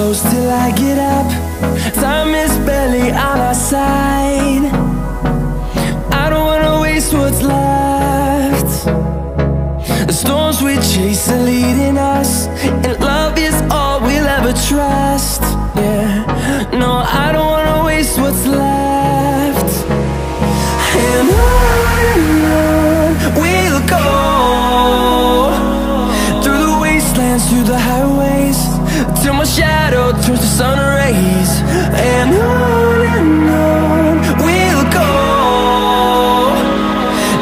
close till I get up. Time is barely on our side. I don't wanna waste what's left. The storms we chase are leading us, and love is all we'll ever trust. Yeah, no, I don't wanna waste what's left. And on we'll go, through the wastelands, through the highways, till my shadow turns to sun rays. And on we'll go,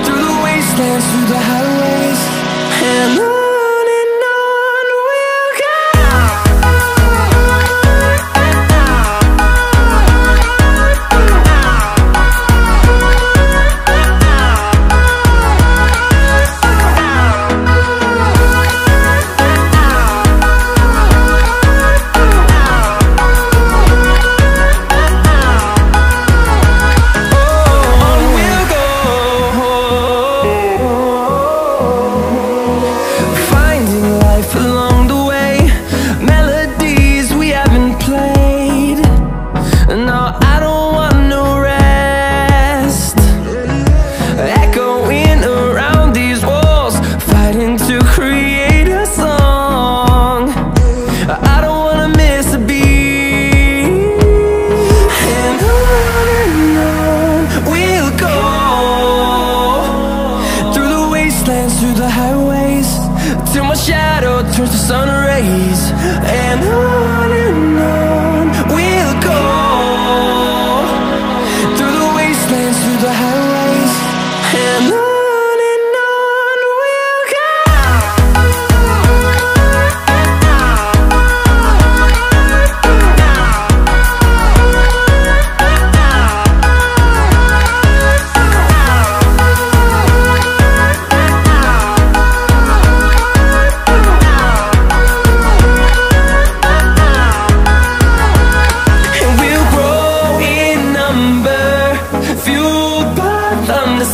through the wastelands, through the highways, and on we'll go. Through the highways, till my shadow turns to sun rays. And on we'll go, through the wastelands, through the highways, and on we'll go.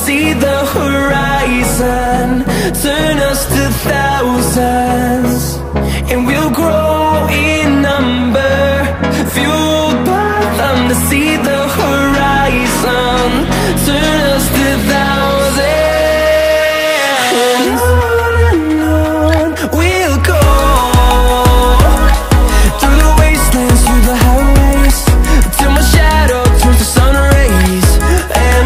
See the horizon turn us to thousands, and we'll grow in number, fueled by them. To see the horizon turn us to thousands, and on we'll go, through the wastelands, through the highways, till my shadow turns to sun rays. And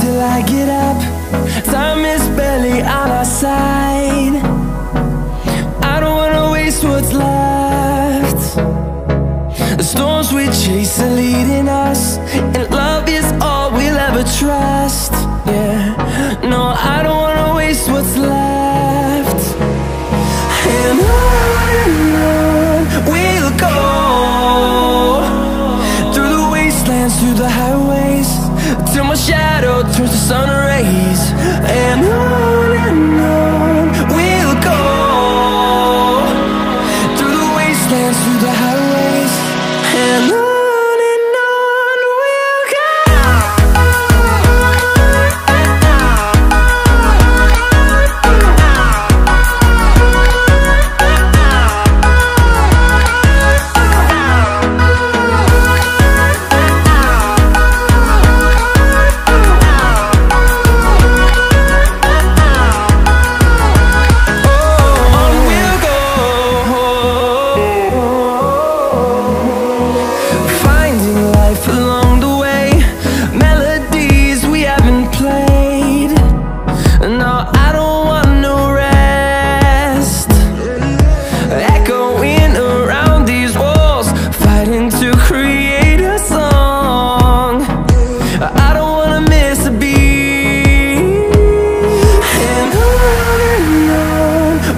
till I get up, time is barely on our side. I don't wanna waste what's left. The storms we chase are leading us, and love is all we'll ever trust. Yeah, no, I don't wanna waste what's left. And on we'll go, through the wastelands, through the highways, till my shadow turns to sun rays. And on we'll go, through the wastelands, through the highways, and on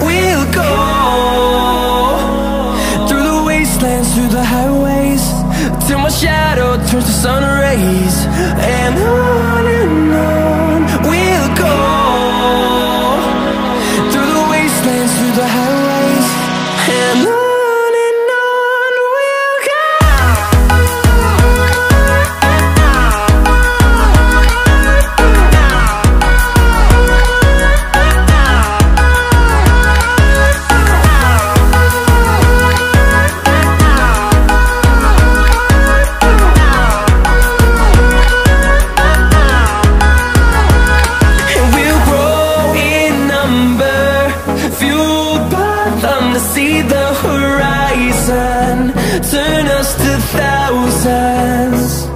we'll go. Through the highways, till my shadow turns to sun rays. And on we'll go, through the wastelands, through the highways, and on we'll go. to thousands,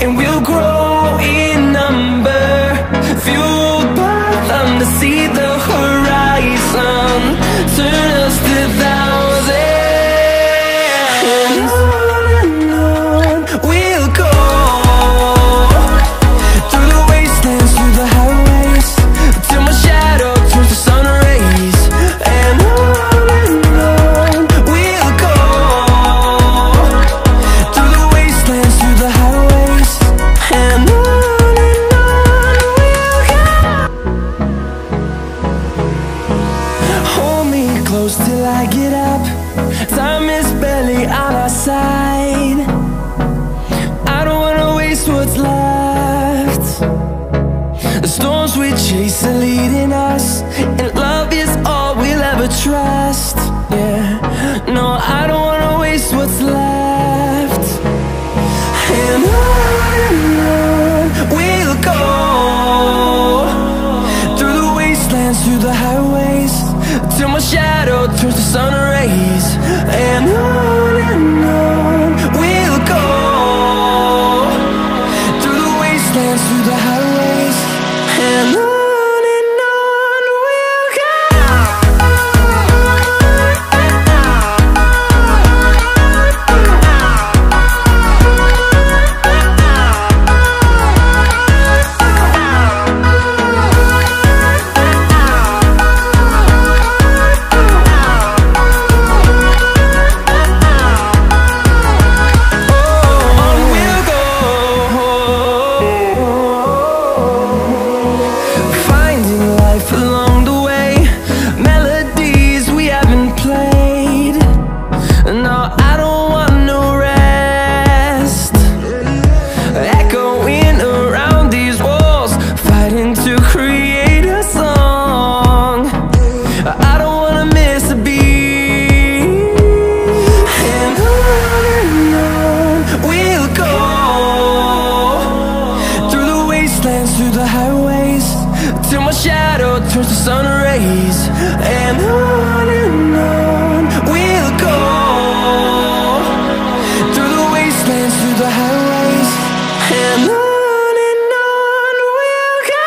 and we'll grow in number, fueled by them to see the horizon, turn us to thousands. And on we'll go, through the wastelands, through the highways, till my shadow turns to sun rays. And on we'll go, through the wastelands, through the highways. And on we'll go. Hold me close till I get up, time is barely on our side. I don't wanna waste what's left. The storms we chase are leading us, and love is all we'll ever trust. Yeah, no, I don't wanna waste what's left. And on we'll go, through the wastelands, through the highways, till my shadow turns to sun rays. And on we'll go, through the wastelands, through the highways. And on we'll go. Through the highways, till my shadow turns to sun rays. And on we'll go, through the wastelands, through the highways. And on we'll go.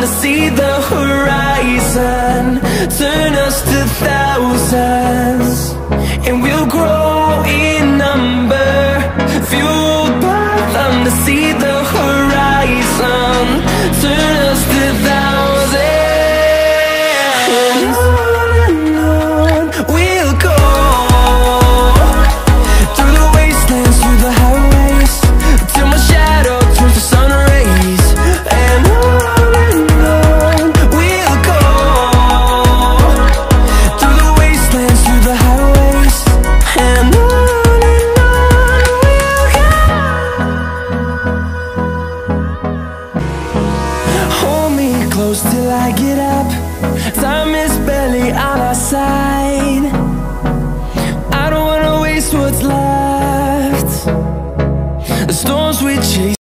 To see the horizon, turn us to thousands, and we'll grow in number, fueled by them to see the horizon, turn us to thousands. And on we'll go, through the wastelands, through the highways, till my shadow turns to sun rays. And close till I get up, time is barely on our side. I don't wanna waste what's left. The storms we chase